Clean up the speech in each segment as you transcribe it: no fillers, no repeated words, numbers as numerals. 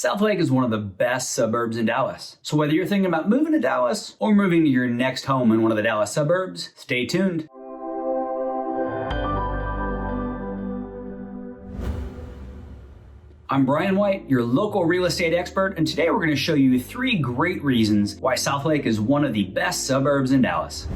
Southlake is one of the best suburbs in Dallas. So whether you're thinking about moving to Dallas or moving to your next home in one of the Dallas suburbs, stay tuned. I'm Brian White, your local real estate expert, and today we're going to show you 3 great reasons why Southlake is one of the best suburbs in Dallas.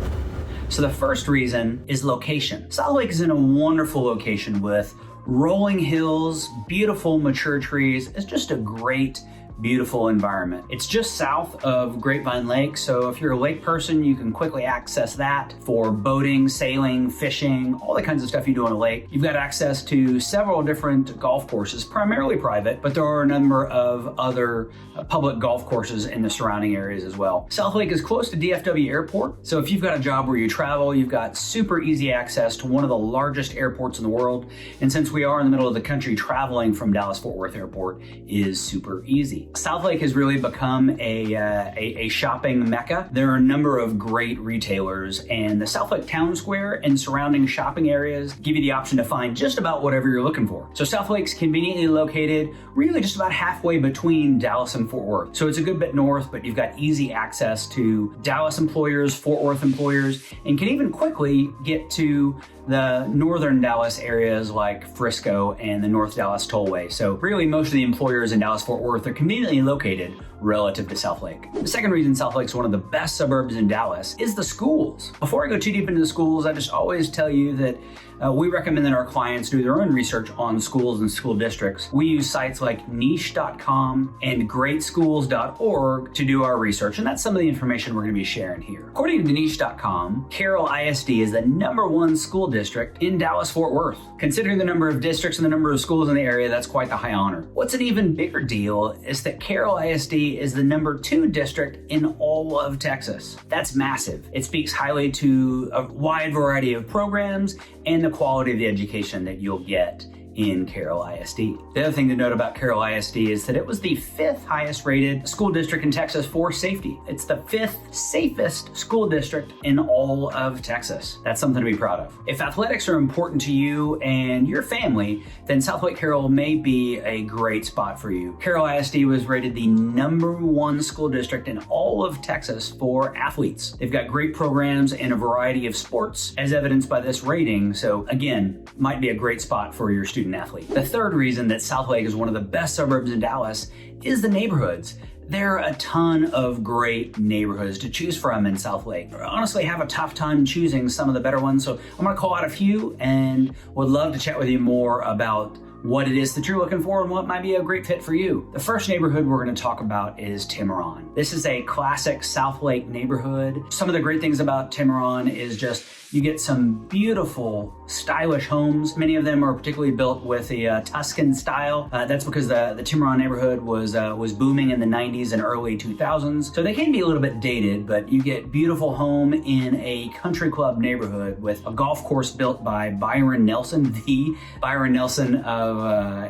So the first reason is location. Southlake is in a wonderful location with rolling hills, beautiful mature trees. It's just a great, beautiful environment. It's just south of Grapevine Lake, so if you're a lake person, you can quickly access that for boating, sailing, fishing, all the kinds of stuff you do on a lake. You've got access to several different golf courses, primarily private, but there are a number of other public golf courses in the surrounding areas as well. Southlake is close to DFW Airport, so if you've got a job where you travel, you've got super easy access to one of the largest airports in the world, and since we are in the middle of the country, traveling from Dallas-Fort Worth Airport is super easy. Southlake has really become a shopping mecca. There are a number of great retailers, and the Southlake Town Square and surrounding shopping areas give you the option to find just about whatever you're looking for. So Southlake's conveniently located really just about halfway between Dallas and Fort Worth. So it's a good bit north, but you've got easy access to Dallas employers, Fort Worth employers, and can even quickly get to the northern Dallas areas like Frisco and the North Dallas Tollway. So really most of the employers in Dallas-Fort Worth are conveniently located relative to Southlake. The second reason Southlake is one of the best suburbs in Dallas is the schools. Before I go too deep into the schools, I just always tell you that we recommend that our clients do their own research on schools and school districts. We use sites like niche.com and greatschools.org to do our research, and that's some of the information we're going to be sharing here. According to niche.com, Carroll ISD is the #1 school district in Dallas-Fort Worth. Considering the number of districts and the number of schools in the area, that's quite the high honor. What's an even bigger deal is that Carroll ISD is the #2 district in all of Texas. That's massive. It speaks highly to a wide variety of programs and the quality of the education that you'll get in Carroll ISD. The other thing to note about Carroll ISD is that it was the 5th highest rated school district in Texas for safety. It's the 5th safest school district in all of Texas. That's something to be proud of. If athletics are important to you and your family, then Southlake Carroll may be a great spot for you. Carroll ISD was rated the #1 school district in all of Texas for athletes. They've got great programs in a variety of sports as evidenced by this rating, so again, might be a great spot for your student athlete. The third reason that Southlake is one of the best suburbs in Dallas is the neighborhoods. There are a ton of great neighborhoods to choose from in Southlake. I honestly have a tough time choosing some of the better ones, so I'm gonna call out a few and would love to chat with you more about what it is that you're looking for and what might be a great fit for you. The first neighborhood we're going to talk about is Timarron. This is a classic Southlake neighborhood. Some of the great things about Timarron is just you get some beautiful, stylish homes. Many of them are particularly built with a Tuscan style. That's because the Timarron neighborhood was booming in the 90s and early 2000s. So they can be a little bit dated, but you get beautiful home in a country club neighborhood with a golf course built by Byron Nelson, the Byron Nelson of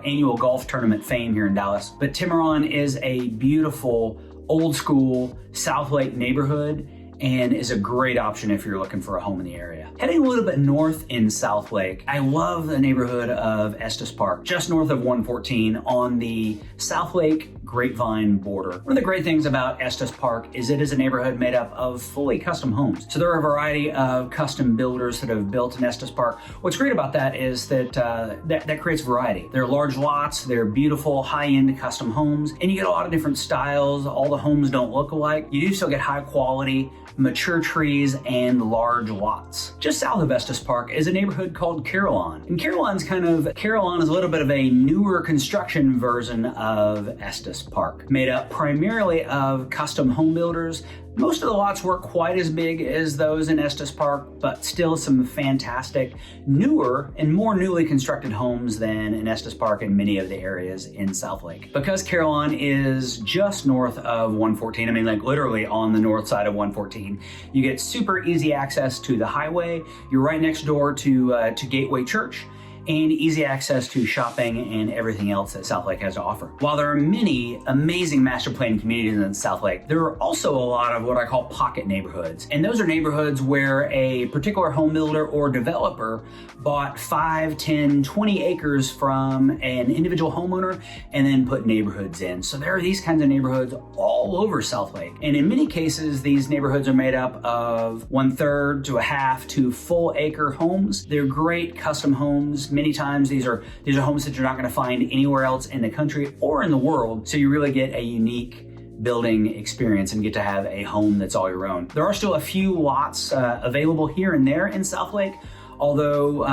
annual golf tournament fame here in Dallas. But Timarron is a beautiful, old school Southlake neighborhood and is a great option if you're looking for a home in the area. Heading a little bit north in Southlake, I love the neighborhood of Estes Park, just north of 114 on the Southlake Grapevine border. One of the great things about Estes Park is it is a neighborhood made up of fully custom homes. So there are a variety of custom builders that have built in Estes Park. What's great about that is that that creates variety. They're large lots, they're beautiful, high-end custom homes, and you get a lot of different styles. All the homes don't look alike. You do still get high quality, mature trees, and large lots. Just south of Estes Park is a neighborhood called Carillon. And Carillon is a little bit of a newer construction version of Estes Park, made up primarily of custom home builders. Most of the lots weren't quite as big as those in Estes Park, but still some fantastic, newer and more newly constructed homes than in Estes Park and many of the areas in Southlake. Because Carillon is just north of 114, I mean like literally on the north side of 114, you get super easy access to the highway. You're right next door to Gateway Church. and easy access to shopping and everything else that Southlake has to offer. While there are many amazing master planned communities in Southlake, there are also a lot of what I call pocket neighborhoods. And those are neighborhoods where a particular home builder or developer bought 5, 10, 20 acres from an individual homeowner and then put neighborhoods in. So there are these kinds of neighborhoods all over Southlake. And in many cases, these neighborhoods are made up of 1/3 to a half to full acre homes. They're great custom homes. Many times these are homes that you're not going to find anywhere else in the country or in the world. So you really get a unique building experience and get to have a home that's all your own. There are still a few lots available here and there in Southlake, although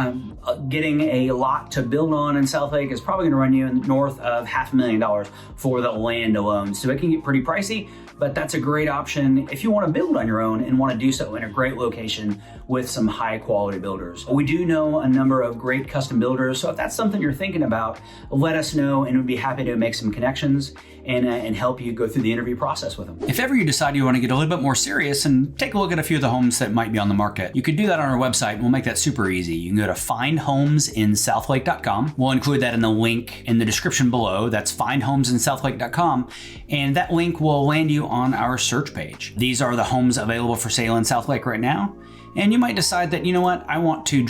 getting a lot to build on in Southlake is probably going to run you north of $500,000 for the land alone. So it can get pretty pricey, but that's a great option if you want to build on your own and want to do so in a great location with some high quality builders. We do know a number of great custom builders, so if that's something you're thinking about, let us know and we'd be happy to make some connections and help you go through the interview process with them. If ever you decide you want to get a little bit more serious and take a look at a few of the homes that might be on the market, you could do that on our website. We'll make that super easy. You can go to findhomesinsouthlake.com. We'll include that in the link in the description below. That's findhomesinsouthlake.com, and that link will land you on our search page. These are the homes available for sale in Southlake right now, and you might decide that, you know what, I want to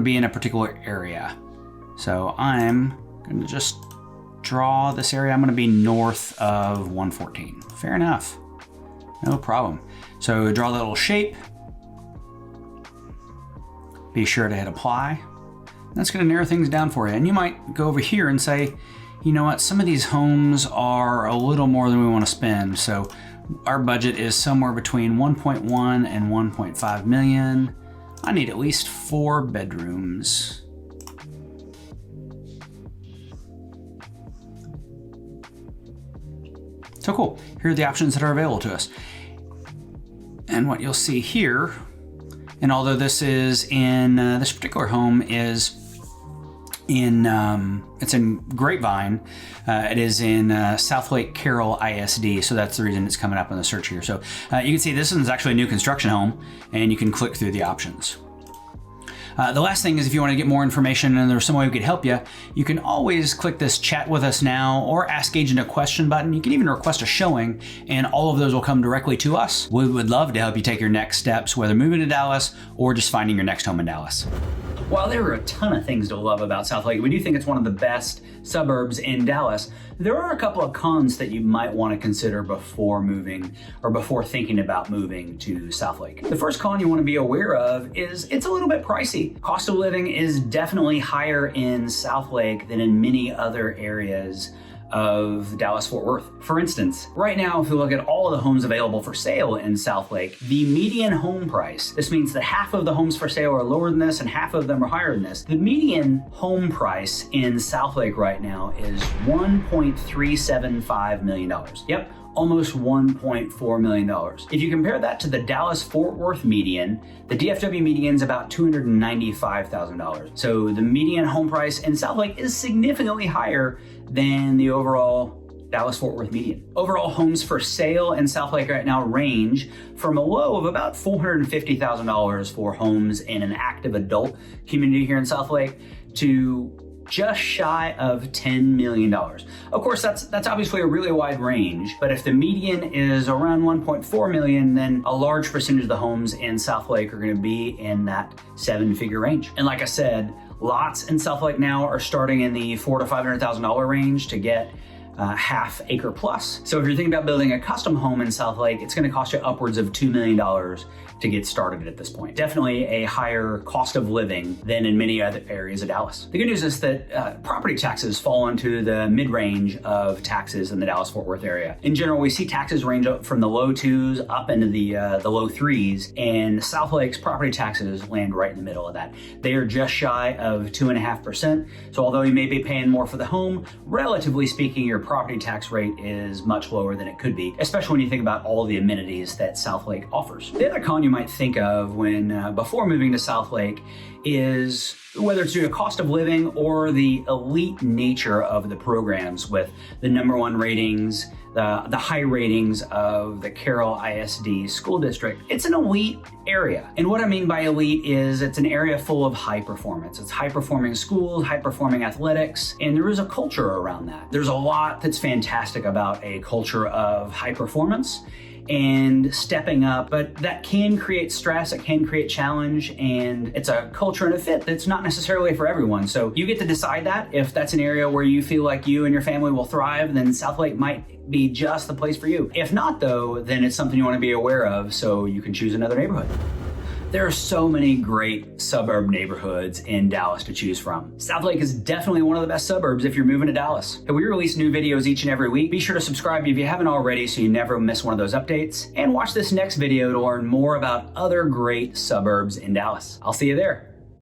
be in a particular area. So I'm going to just draw this area. I'm going to be north of 114. Fair enough. No problem. So draw that little shape. Be sure to hit apply. That's going to narrow things down for you. And you might go over here and say, you know what, some of these homes are a little more than we want to spend. So our budget is somewhere between 1.1 and 1.5 million. I need at least 4 bedrooms. So cool. Here are the options that are available to us. And what you'll see here, and although this is in, this particular home is in, it's in Grapevine, it is in Southlake Carillon ISD, so that's the reason it's coming up on the search here. So you can see this is actually a new construction home, and you can click through the options. The last thing is, if you want to get more information and there's some way we could help you, you can always click this chat with us now or ask agent a question button. You can even request a showing, and all of those will come directly to us. We would love to help you take your next steps, whether moving to Dallas or just finding your next home in Dallas. While there are a ton of things to love about Southlake, we do think it's one of the best suburbs in Dallas. There are a couple of cons that you might want to consider before moving or before thinking about moving to Southlake. The first con you want to be aware of is it's a little bit pricey. Cost of living is definitely higher in Southlake than in many other areas of Dallas-Fort Worth. For instance, right now, if you look at all of the homes available for sale in Southlake, the median home price, this means that half of the homes for sale are lower than this and half of them are higher than this. The median home price in Southlake right now is $1.375 million. Yep, almost $1.4 million. If you compare that to the Dallas-Fort Worth median, the DFW median is about $295,000. So the median home price in Southlake is significantly higher than the overall Dallas-Fort Worth median. Overall homes for sale in Southlake right now range from a low of about $450,000 for homes in an active adult community here in Southlake to just shy of $10 million. Of course, that's obviously a really wide range, but if the median is around 1.4 million, then a large percentage of the homes in Southlake are going to be in that 7-figure range. And like I said, lots in Southlake now are starting in the $400,000 to $500,000 range to get half acre plus. So if you're thinking about building a custom home in Southlake, it's going to cost you upwards of $2 million to get started at this point. Definitely a higher cost of living than in many other areas of Dallas. The good news is that property taxes fall into the mid-range of taxes in the Dallas-Fort Worth area. In general, we see taxes range up from the low 2s up into the low 3s, and Southlake's property taxes land right in the middle of that. They are just shy of 2.5%. So although you may be paying more for the home, relatively speaking, your property tax rate is much lower than it could be, especially when you think about all the amenities that Southlake offers. The other con you might think of when before moving to Southlake is whether it's due to cost of living or the elite nature of the programs with the #1 ratings, the high ratings of the Carroll ISD school district. It's an elite area. And what I mean by elite is it's an area full of high performance. It's high performing schools, high performing athletics, and there is a culture around that. There's a lot that's fantastic about a culture of high performance and stepping up, but that can create stress, it can create challenge, and it's a culture and a fit that's not necessarily for everyone. So you get to decide that. If that's an area where you feel like you and your family will thrive, then Southlake might be just the place for you. If not though, then it's something you want to be aware of so you can choose another neighborhood. There are so many great suburb neighborhoods in Dallas to choose from. Southlake is definitely one of the best suburbs if you're moving to Dallas. We release new videos each and every week. Be sure to subscribe if you haven't already so you never miss one of those updates. And watch this next video to learn more about other great suburbs in Dallas. I'll see you there.